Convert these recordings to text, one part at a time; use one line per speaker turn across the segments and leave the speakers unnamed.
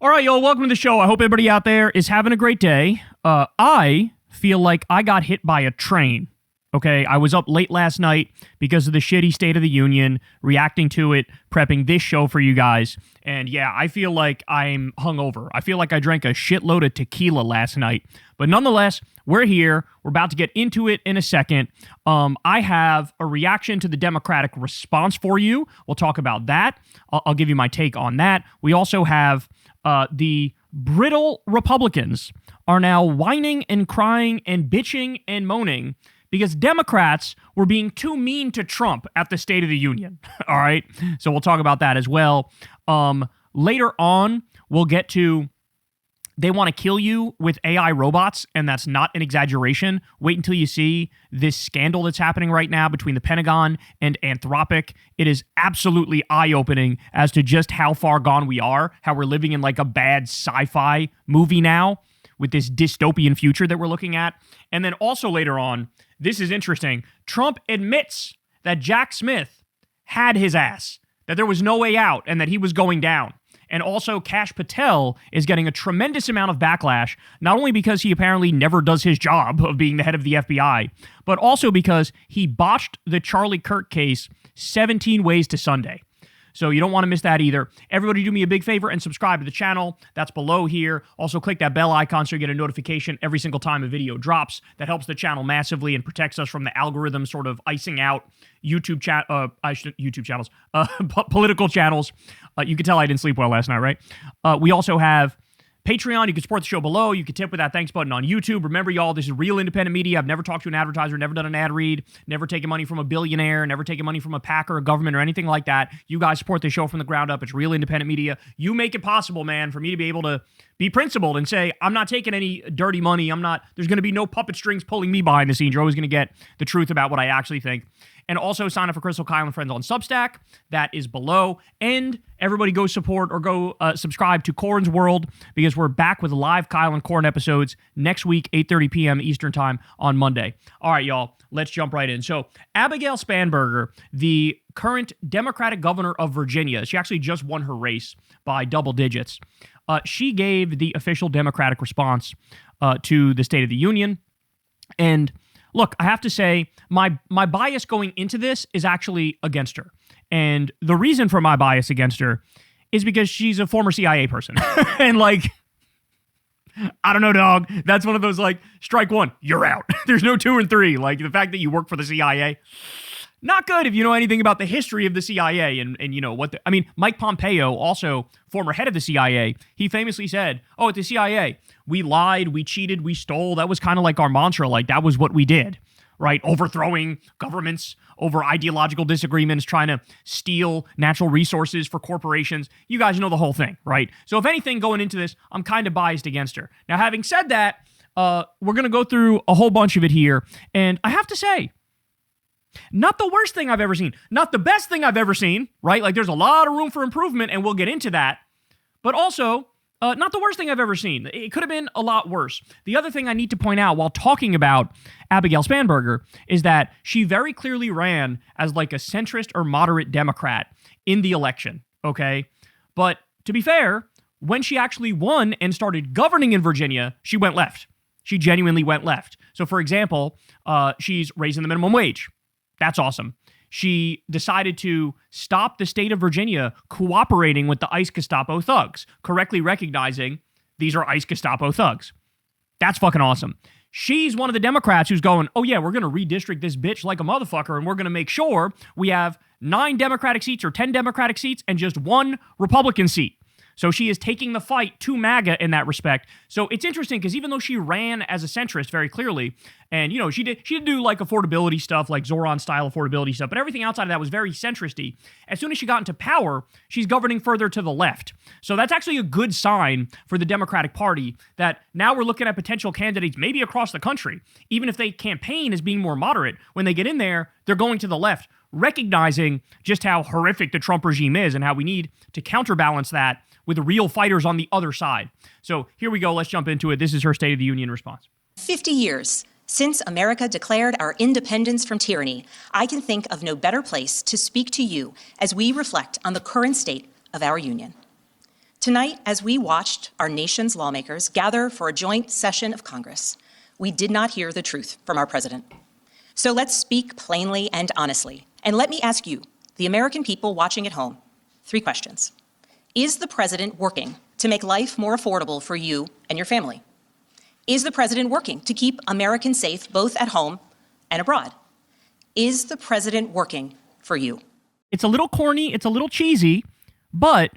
All right, y'all, welcome to the show. I hope everybody out there is having a great day. I feel like I got hit by a train, okay? I was up late last night because of the shitty State of the Union, reacting to it, prepping this show for you guys. And yeah, I feel like I'm hungover. I feel like I drank a shitload of tequila last night. But nonetheless, we're here. We're about to get into it in a second. I have a reaction to the Democratic response for you. We'll talk about that. I'll give you my take on that. We also have the brittle Republicans are now whining and crying and bitching and moaning because Democrats were being too mean to Trump at the State of the Union. All right? So we'll talk about that as well. Later on, we'll get to they want to kill you with AI robots, and that's not an exaggeration. Wait until you see this scandal that's happening right now between the Pentagon and Anthropic. It is absolutely eye-opening as to just how far gone we are, how we're living in like a bad sci-fi movie now with this dystopian future that we're looking at. And then also later on, this is interesting, Trump admits that Jack Smith had his ass, that there was no way out, and that he was going down. And also, Kash Patel is getting a tremendous amount of backlash, not only because he apparently never does his job of being the head of the FBI, but also because he botched the Charlie Kirk case 17 ways to Sunday. So you don't want to miss that either. Everybody do me a big favor and subscribe to the channel. That's below here. Also click that bell icon so you get a notification every single time a video drops. That helps the channel massively and protects us from the algorithm sort of icing out YouTube channels, political channels. You can tell I didn't sleep well last night, right? We also have Patreon. You can support the show below. You can tip with that thanks button on YouTube. Remember, y'all, this is real independent media. I've never talked to an advertiser, never done an ad read, never taken money from a billionaire, never taken money from a PAC or a government or anything like that. You guys support the show from the ground up. It's real independent media. You make it possible, man, for me to be able to be principled and say, I'm not taking any dirty money. There's going to be no puppet strings pulling me behind the scenes. You're always going to get the truth about what I actually think. And also sign up for Crystal, Kyle, and Friends on Substack. That is below. And everybody go support or go subscribe to Corn's World because we're back with live Kyle and Corn episodes next week, 8:30 p.m. Eastern Time on Monday. All right, y'all, let's jump right in. So Abigail Spanberger, the current Democratic governor of Virginia, she actually just won her race by double digits. She gave the official Democratic response to the State of the Union. And look, I have to say, my bias going into this is actually against her. And the reason for my bias against her is because she's a former CIA person. And like, I don't know, dog. That's one of those like, strike one, you're out. There's no 2 and 3. Like the fact that you work for the CIA, not good if you know anything about the history of the CIA and you know what Mike Pompeo, also former head of the CIA, he famously said, at the CIA, we lied, we cheated, we stole. That was kind of like our mantra. Like that was what we did, right? Overthrowing governments over ideological disagreements, trying to steal natural resources for corporations. You guys know the whole thing, right? So if anything going into this, I'm kind of biased against her. Now, having said that, we're going to go through a whole bunch of it here. And I have to say, not the worst thing I've ever seen. Not the best thing I've ever seen, right? Like there's a lot of room for improvement and we'll get into that. But also, not the worst thing I've ever seen. It could have been a lot worse. The other thing I need to point out while talking about Abigail Spanberger is that she very clearly ran as like a centrist or moderate Democrat in the election, okay? But to be fair, when she actually won and started governing in Virginia, she went left. She genuinely went left. So for example, she's raising the minimum wage. That's awesome. She decided to stop the state of Virginia cooperating with the ICE Gestapo thugs, correctly recognizing these are ICE Gestapo thugs. That's fucking awesome. She's one of the Democrats who's going, oh yeah, we're going to redistrict this bitch like a motherfucker, and we're going to make sure we have 9 Democratic seats or 10 Democratic seats and just 1 Republican seat. So she is taking the fight to MAGA in that respect. So it's interesting because even though she ran as a centrist very clearly, and you know, she did do like affordability stuff, like Zoran-style affordability stuff, but everything outside of that was very centristy. As soon as she got into power, she's governing further to the left. So that's actually a good sign for the Democratic Party that now we're looking at potential candidates maybe across the country. Even if they campaign as being more moderate, when they get in there, they're going to the left, recognizing just how horrific the Trump regime is and how we need to counterbalance that with the real fighters on the other side. So here we go. Let's jump into it. This is her State of the Union response.
50 years since America declared our independence from tyranny, I can think of no better place to speak to you as we reflect on the current state of our union. Tonight, as we watched our nation's lawmakers gather for a joint session of Congress, we did not hear the truth from our president. So let's speak plainly and honestly. And let me ask you, the American people watching at home, 3 questions. Is the president working to make life more affordable for you and your family? Is the president working to keep Americans safe both at home and abroad? Is the president working for you?
It's a little corny, it's a little cheesy, but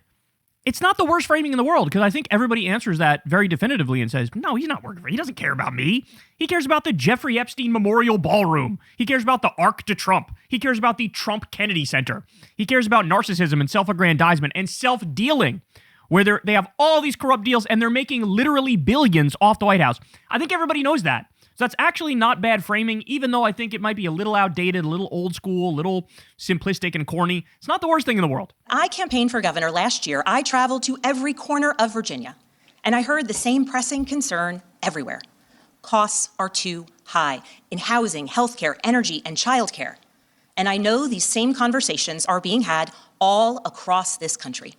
it's not the worst framing in the world, because I think everybody answers that very definitively and says, no, he's not working for me. He doesn't care about me. He cares about the Jeffrey Epstein Memorial Ballroom. He cares about the Arc de Trump. He cares about the Trump Kennedy Center. He cares about narcissism and self-aggrandizement and self-dealing, where they have all these corrupt deals and they're making literally billions off the White House. I think everybody knows that. So that's actually not bad framing, even though I think it might be a little outdated, a little old school, a little simplistic and corny. It's not the worst thing in the world.
I campaigned for governor last year. I traveled to every corner of Virginia, and I heard the same pressing concern everywhere. Costs are too high in housing, healthcare, energy, and childcare. And I know these same conversations are being had all across this country.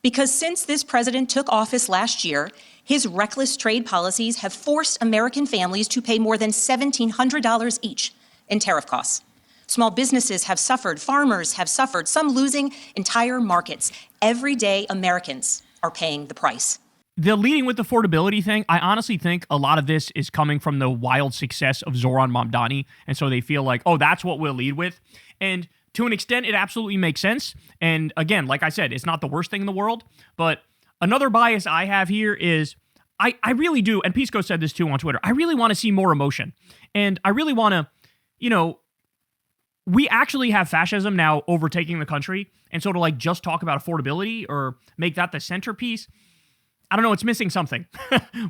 Because since this president took office last year, his reckless trade policies have forced American families to pay more than $1,700 each in tariff costs. Small businesses have suffered, farmers have suffered, some losing entire markets. Everyday Americans are paying the price.
The leading with affordability thing, I honestly think a lot of this is coming from the wild success of Zohran Mamdani, and so they feel like, oh, that's what we'll lead with. And to an extent, it absolutely makes sense. And again, like I said, it's not the worst thing in the world, but another bias I have here is I really do, and Pisco said this too on Twitter, I really want to see more emotion. And I really want to, we actually have fascism now overtaking the country. And so to just talk about affordability or make that the centerpiece, I don't know, it's missing something.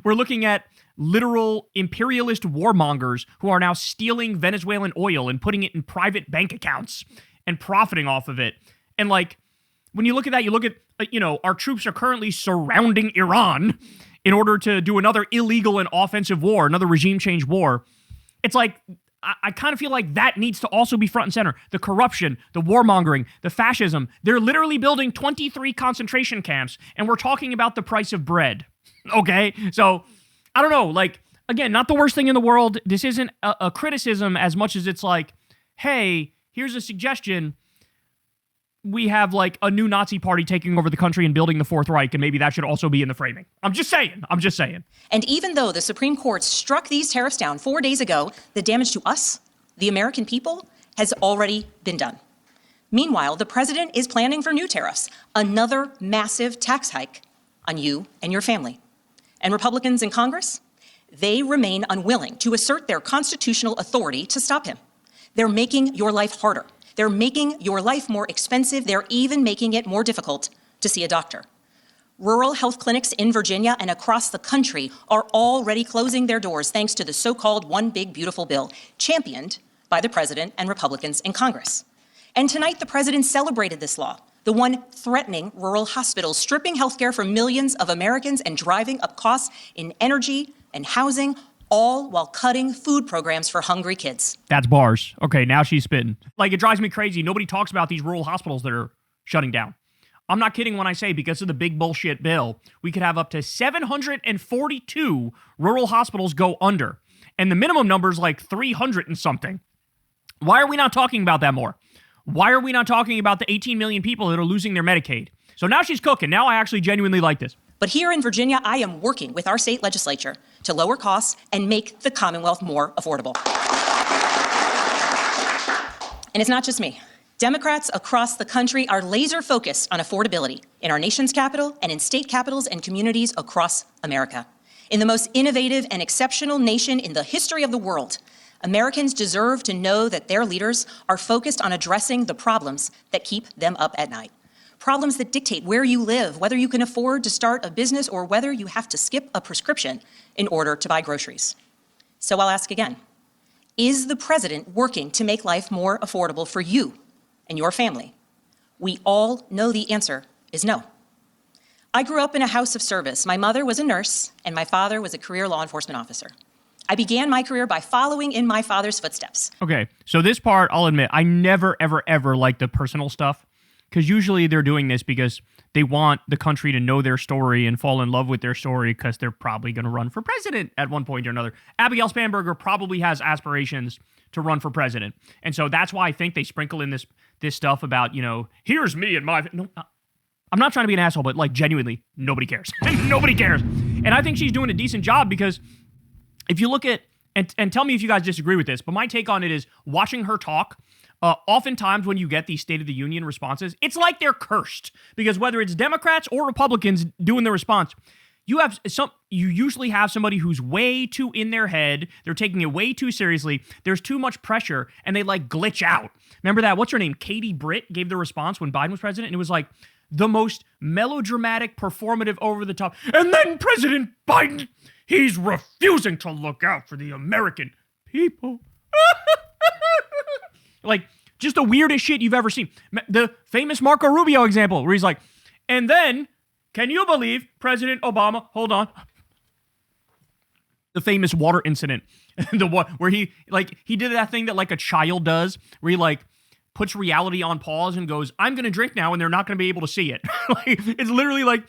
We're looking at literal imperialist warmongers who are now stealing Venezuelan oil and putting it in private bank accounts and profiting off of it. And when you look at that, you look at, our troops are currently surrounding Iran in order to do another illegal and offensive war, another regime change war. It's I kind of feel like that needs to also be front and center. The corruption, the warmongering, the fascism. They're literally building 23 concentration camps, and we're talking about the price of bread. Okay? So, I don't know. Again, not the worst thing in the world. This isn't a criticism as much as it's hey, here's a suggestion. We have a new Nazi party taking over the country and building the Fourth Reich, and maybe that should also be in the framing. I'm just saying.
And even though the Supreme Court struck these tariffs down 4 days ago, the damage to us, the American people, has already been done. Meanwhile, the president is planning for new tariffs, another massive tax hike on you and your family. And Republicans in Congress, they remain unwilling to assert their constitutional authority to stop him. They're making your life harder. They're making your life more expensive. They're even making it more difficult to see a doctor. Rural health clinics in Virginia and across the country are already closing their doors thanks to the so-called One Big Beautiful Bill, championed by the president and Republicans in Congress. And tonight, the president celebrated this law, the one threatening rural hospitals, stripping healthcare from millions of Americans and driving up costs in energy and housing, all while cutting food programs for hungry kids.
That's bars. Okay, now she's spitting. It drives me crazy. Nobody talks about these rural hospitals that are shutting down. I'm not kidding when I say because of the big bullshit bill, we could have up to 742 rural hospitals go under. And the minimum number is 300 and something. Why are we not talking about that more? Why are we not talking about the 18 million people that are losing their Medicaid? So now she's cooking. Now I actually genuinely like this.
But here in Virginia, I am working with our state legislature to lower costs and make the Commonwealth more affordable. And it's not just me. Democrats across the country are laser focused on affordability in our nation's capital and in state capitals and communities across America. In the most innovative and exceptional nation in the history of the world, Americans deserve to know that their leaders are focused on addressing the problems that keep them up at night. Problems that dictate where you live, whether you can afford to start a business or whether you have to skip a prescription in order to buy groceries. So I'll ask again, is the president working to make life more affordable for you and your family? We all know the answer is no. I grew up in a house of service. My mother was a nurse and my father was a career law enforcement officer. I began my career by following in my father's footsteps.
Okay, so this part, I'll admit, I never, ever, ever liked the personal stuff. Because usually they're doing this because they want the country to know their story and fall in love with their story because they're probably going to run for president at one point or another. Abigail Spanberger probably has aspirations to run for president. And so that's why I think they sprinkle in this stuff about, here's me and my... No, I'm not trying to be an asshole, but like genuinely, nobody cares. Nobody cares. And I think she's doing a decent job because if you look at... And tell me if you guys disagree with this, but my take on it is watching her talk... oftentimes when you get these State of the Union responses, it's like they're cursed because whether it's Democrats or Republicans doing the response, you usually have somebody who's way too in their head. They're taking it way too seriously. There's too much pressure and they like glitch out. Remember that? What's her name? Katie Britt gave the response when Biden was president. And it was like the most melodramatic, performative, over the top. And then President Biden, he's refusing to look out for the American people. Like, just the weirdest shit you've ever seen. The famous Marco Rubio example, where he's like, and then, can you believe President Obama, hold on, the famous water incident, where he did that thing that like a child does, where he like puts reality on pause and goes, I'm going to drink now, and they're not going to be able to see it. Like, it's literally like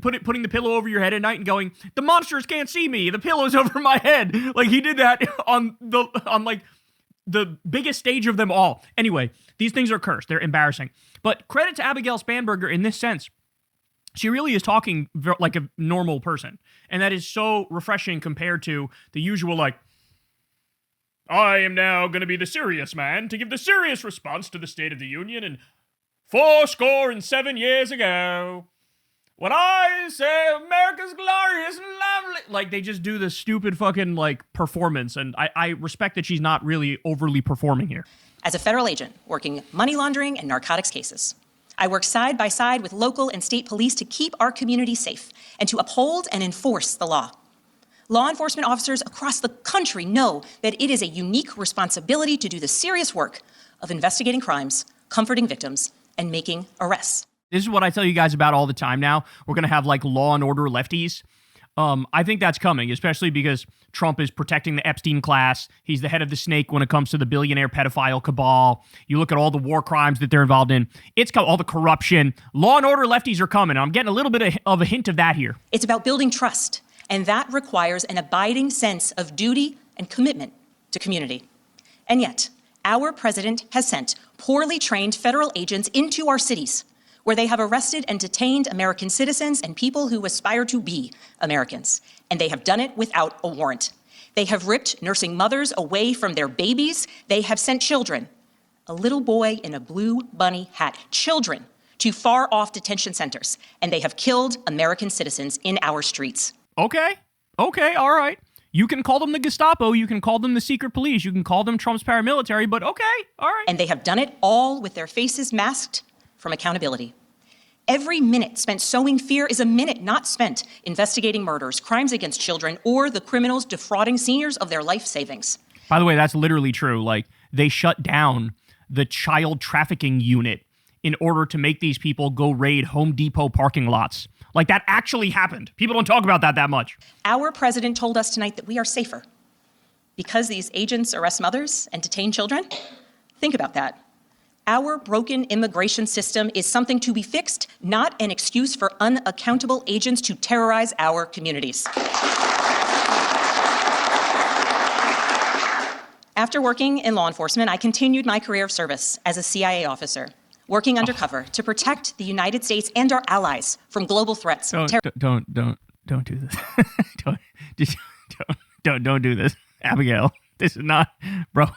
putting the pillow over your head at night and going, the monsters can't see me, the pillow's over my head. Like, he did that on the biggest stage of them all. Anyway, these things are cursed. They're embarrassing. But credit to Abigail Spanberger in this sense. She really is talking like a normal person. And that is so refreshing compared to the usual, like, I am now going to be the serious man to give the serious response to the State of the Union. And 7 years ago, when I say America's glorious and lovely, like they just do this stupid fucking like performance. And I respect that she's not really overly performing here.
As a federal agent working money laundering and narcotics cases, I work side by side with local and state police to keep our community safe and to uphold and enforce the law. Law enforcement officers across the country know that it is a unique responsibility to do the serious work of investigating crimes, comforting victims, and making arrests.
This is what I tell you guys about all the time now. We're going to have like law and order lefties. I think that's coming, especially because Trump is protecting the Epstein class. He's the head of the snake when it comes to the billionaire pedophile cabal. You look at all the war crimes that they're involved in. It's all the corruption. Law and order lefties are coming. I'm getting a little bit of a hint of that here.
It's about building trust, and that requires an abiding sense of duty and commitment to community. And yet, our president has sent poorly trained federal agents into our cities, where they have arrested and detained American citizens and people who aspire to be Americans. And they have done it without a warrant. They have ripped nursing mothers away from their babies. They have sent children, a little boy in a blue bunny hat, children to far off detention centers. And they have killed American citizens in our streets.
Okay, all right. You can call them the Gestapo, you can call them the secret police, you can call them Trump's paramilitary, but okay, all right.
And they have done it all with their faces masked from accountability. Every minute spent sowing fear is a minute not spent investigating murders, crimes against children, or the criminals defrauding seniors of their life savings.
By the way, that's literally true. Like, they shut down the child trafficking unit in order to make these people go raid Home Depot parking lots. Like, that actually happened. People don't talk about that much.
Our president told us tonight that we are safer because these agents arrest mothers and detain children. Think about that. Our broken immigration system is something to be fixed, not an excuse for unaccountable agents to terrorize our communities. After working in law enforcement, I continued my career of service as a CIA officer, working undercover to protect the United States and our allies from global threats.
Don't do this. don't do this, Abigail. This is not, bro,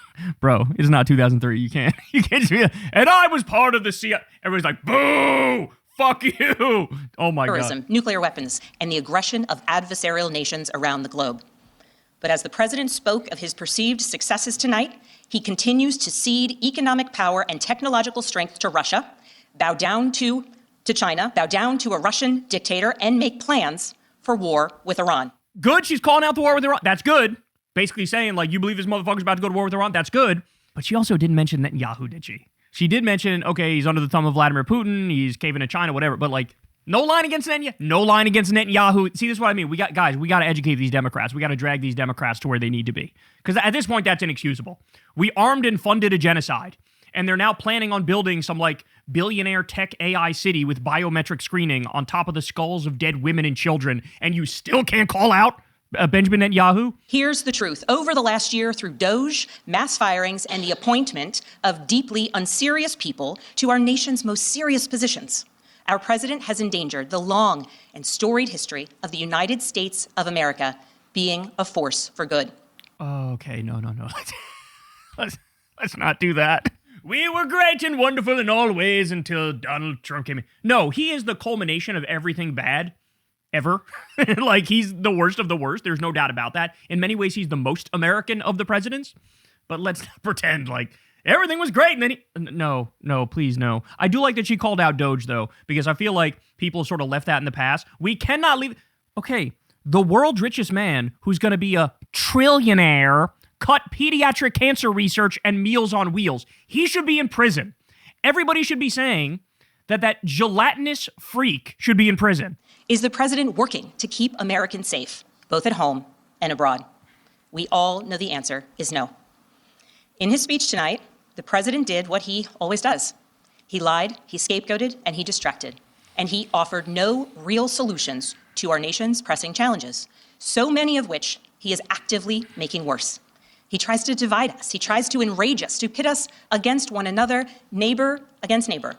it's not 2003. You can't just be, and I was part of the CIA. Everybody's like, boo, fuck you. Oh my God.
Nuclear weapons, and the aggression of adversarial nations around the globe. But as the president spoke of his perceived successes tonight, he continues to cede economic power and technological strength to Russia, bow down to China, bow down to a Russian dictator, and make plans for war with Iran.
Good, she's calling out the war with Iran. That's good. Basically saying, like, you believe this motherfucker's about to go to war with Iran? That's good. But she also didn't mention Netanyahu, did she? She did mention, okay, he's under the thumb of Vladimir Putin, he's caving to China, whatever. But, like, no line against Netanyahu. No line against Netanyahu. See, this is what I mean. We got to educate these Democrats. We got to drag these Democrats to where they need to be. Because at this point, that's inexcusable. We armed and funded a genocide. and they're now planning on building some like billionaire tech AI city with biometric screening on top of the skulls of dead women and children, and you still can't call out Benjamin Netanyahu?
Here's the truth. Over the last year, through Doge, mass firings, and the appointment of deeply unserious people to our nation's most serious positions, our president has endangered the long and storied history of the United States of America being a force for good.
Okay, no. Let's not do that. We were great and wonderful in all ways until Donald Trump came in. No, he is the culmination of everything bad ever. Like, he's the worst of the worst. There's no doubt about that. In many ways, he's the most American of the presidents. But let's not pretend like everything was great. And then no, please, no. I do like that she called out Doge, though, because I feel like people sort of left that in the past. We cannot leave. Okay, the world's richest man who's going to be a trillionaire cut pediatric cancer research and Meals on Wheels. He should be in prison. Everybody should be saying that gelatinous freak should be in prison.
Is the president working to keep Americans safe, both at home and abroad? We all know the answer is no. In his speech tonight, the president did what he always does. He lied, he scapegoated, and he distracted. And he offered no real solutions to our nation's pressing challenges, so many of which he is actively making worse. He tries to divide us. He tries to enrage us, to pit us against one another, neighbor against neighbor.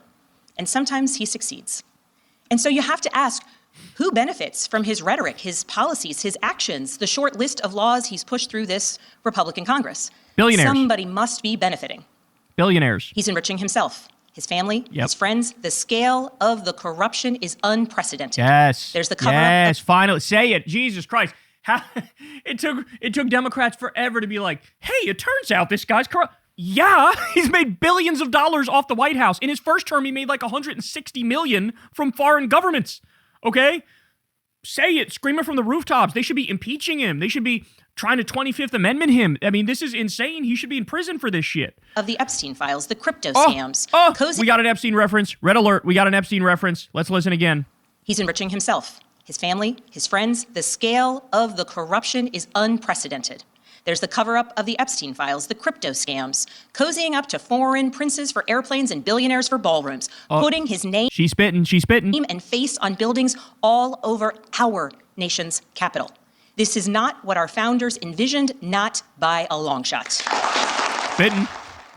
And sometimes he succeeds. And so you have to ask, who benefits from his rhetoric, his policies, his actions, the short list of laws he's pushed through this Republican Congress?
Billionaires.
Somebody must be benefiting.
Billionaires.
He's enriching himself, his family, his friends. The scale of the corruption is unprecedented.
Yes.
There's the cover-up.
Yes, finally. Say it. Jesus Christ. It took Democrats forever to be like, hey, it turns out this guy's corrupt. Yeah, he's made billions of dollars off the White House. In his first term, he made like $160 million from foreign governments. Okay? Say it. Scream it from the rooftops. They should be impeaching him. They should be trying to 25th Amendment him. I mean, this is insane. He should be in prison for this shit.
Of the Epstein files, the crypto scams.
We got an Epstein reference. Red alert. We got an Epstein reference. Let's listen again.
He's enriching himself, his family, his friends. The scale of the corruption is unprecedented. There's the cover-up of the Epstein files, the crypto scams, cozying up to foreign princes for airplanes and billionaires for ballrooms, putting his name
She's spitting.
and face on buildings all over our nation's capital. This is not what our founders envisioned, not by a long shot.
Spitting.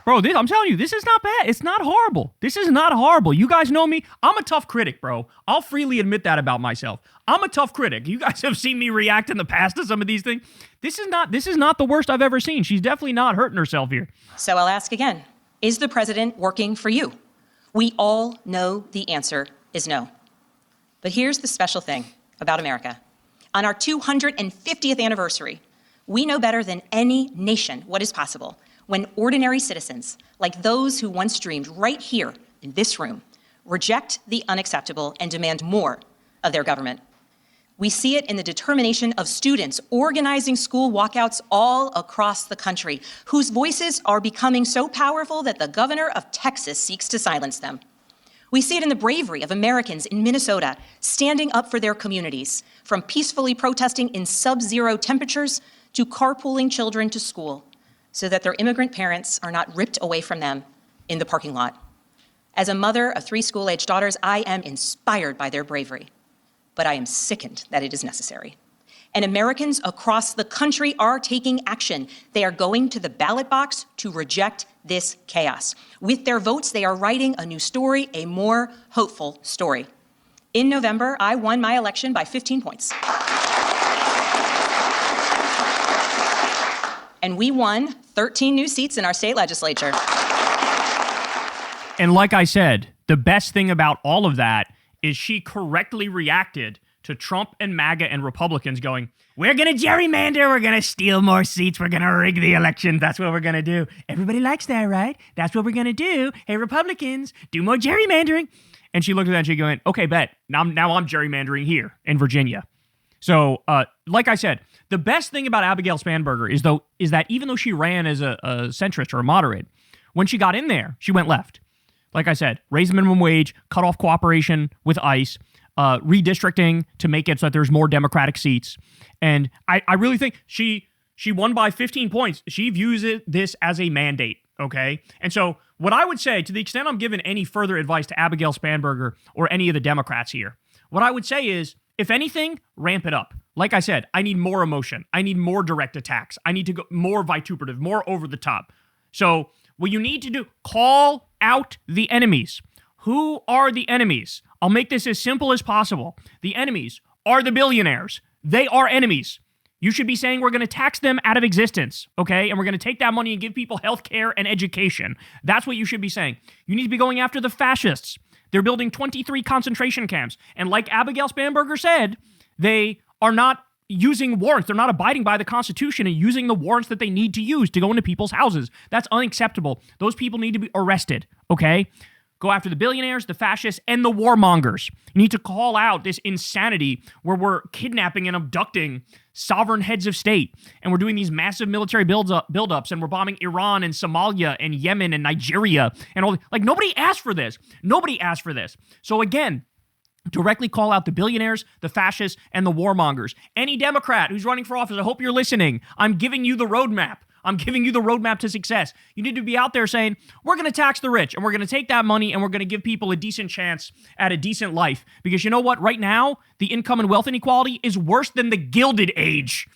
Bro, I'm telling you, this is not bad. It's not horrible. This is not horrible. You guys know me. I'm a tough critic, bro. I'll freely admit that about myself. I'm a tough critic. You guys have seen me react in the past to some of these things. This is not the worst I've ever seen. She's definitely not hurting herself here.
So I'll ask again, is the president working for you? We all know the answer is no. But here's the special thing about America. On our 250th anniversary, we know better than any nation what is possible when ordinary citizens, like those who once dreamed right here in this room, reject the unacceptable and demand more of their government. We see it in the determination of students organizing school walkouts all across the country, whose voices are becoming so powerful that the governor of Texas seeks to silence them. We see it in the bravery of Americans in Minnesota standing up for their communities, from peacefully protesting in sub-zero temperatures to carpooling children to school, so that their immigrant parents are not ripped away from them in the parking lot. As a mother of 3 school-aged daughters, I am inspired by their bravery, but I am sickened that it is necessary. And Americans across the country are taking action. They are going to the ballot box to reject this chaos. With their votes, they are writing a new story, a more hopeful story. In November, I won my election by 15 points. And we won 13 new seats in our state legislature.
And like I said, the best thing about all of that is she correctly reacted to Trump and MAGA and Republicans going, we're going to gerrymander, we're going to steal more seats, we're going to rig the election, that's what we're going to do. Everybody likes that, right? That's what we're going to do. Hey, Republicans, do more gerrymandering. And she looked at that and she going, okay, bet. Now I'm gerrymandering here in Virginia. So, like I said, the best thing about Abigail Spanberger is that even though she ran as a centrist or a moderate, when she got in there, she went left. Like I said, raise the minimum wage, cut off cooperation with ICE, redistricting to make it so that there's more Democratic seats. And I really think she won by 15 points. She views this as a mandate, okay? And so what I would say, to the extent I'm giving any further advice to Abigail Spanberger or any of the Democrats here, what I would say is, if anything, ramp it up. Like I said, I need more emotion. I need more direct attacks. I need to go more vituperative, more over the top. So what you need to do, call out the enemies. Who are the enemies? I'll make this as simple as possible. The enemies are the billionaires. They are enemies. You should be saying we're going to tax them out of existence, okay? And we're going to take that money and give people health care and education. That's what you should be saying. You need to be going after the fascists. They're building 23 concentration camps. And like Abigail Spanberger said, they are not using warrants. They're not abiding by the Constitution and using the warrants that they need to use to go into people's houses. That's unacceptable. Those people need to be arrested, okay? Go after the billionaires, the fascists, and the warmongers. You need to call out this insanity where we're kidnapping and abducting sovereign heads of state, and we're doing these massive military buildups, and we're bombing Iran and Somalia and Yemen and Nigeria and all. Like, nobody asked for this. Nobody asked for this. So again, directly call out the billionaires, the fascists, and the warmongers. Any Democrat who's running for office, I hope you're listening. I'm giving you the roadmap. I'm giving you the roadmap to success. You need to be out there saying, we're going to tax the rich, and we're going to take that money, and we're going to give people a decent chance at a decent life. Because you know what? Right now, the income and wealth inequality is worse than the Gilded Age.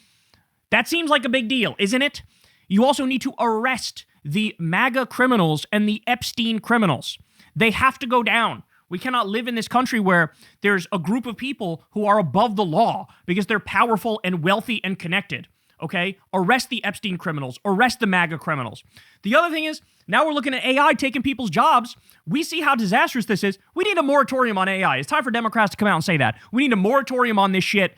That seems like a big deal, isn't it? You also need to arrest the MAGA criminals and the Epstein criminals. They have to go down. We cannot live in this country where there's a group of people who are above the law because they're powerful and wealthy and connected. Okay? Arrest the Epstein criminals. Arrest the MAGA criminals. The other thing is, now we're looking at AI taking people's jobs. We see how disastrous this is. We need a moratorium on AI. It's time for Democrats to come out and say that. We need a moratorium on this shit.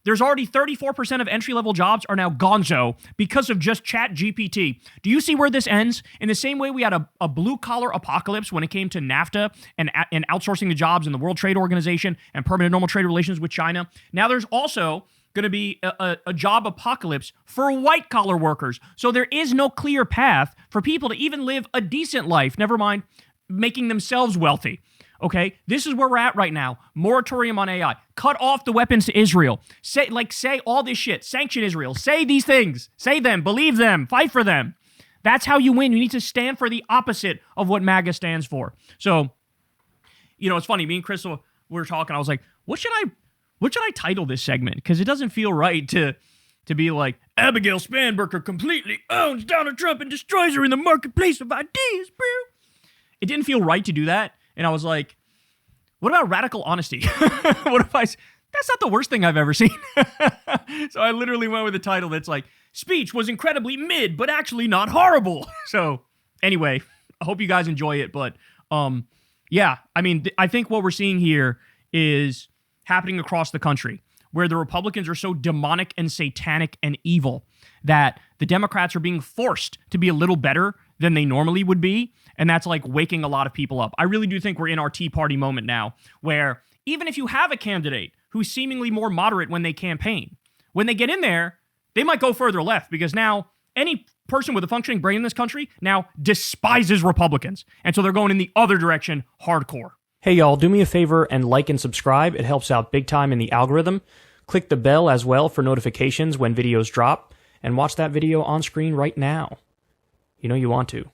There's already 34% of entry-level jobs are now gonzo because of just Chat GPT. Do you see where this ends? In the same way we had a blue-collar apocalypse when it came to NAFTA and outsourcing the jobs in the World Trade Organization and permanent normal trade relations with China. Now there's also going to be a job apocalypse for white-collar workers. So there is no clear path for people to even live a decent life, never mind making themselves wealthy. Okay? This is where we're at right now. Moratorium on AI. Cut off the weapons to Israel. Say all this shit. Sanction Israel. Say these things. Say them. Believe them. Fight for them. That's how you win. You need to stand for the opposite of what MAGA stands for. So, you know, it's funny. Me and Crystal were talking. I was like, what should I title this segment? Because it doesn't feel right to be like, Abigail Spanberger completely owns Donald Trump and destroys her in the marketplace of ideas, bro. It didn't feel right to do that. And I was like, what about radical honesty? What if that's not the worst thing I've ever seen. So I literally went with a title that's like, speech was incredibly mid, but actually not horrible. So anyway, I hope you guys enjoy it. But yeah, I mean, I think what we're seeing here is happening across the country, where the Republicans are so demonic and satanic and evil that the Democrats are being forced to be a little better than they normally would be, and that's like waking a lot of people up. I really do think we're in our Tea Party moment now, where even if you have a candidate who's seemingly more moderate when they campaign, when they get in there, they might go further left, because now any person with a functioning brain in this country now despises Republicans, and so they're going in the other direction hardcore.
Hey y'all, do me a favor and like and subscribe. It helps out big time in the algorithm. Click the bell as well for notifications when videos drop, and watch that video on screen right now. You know you want to.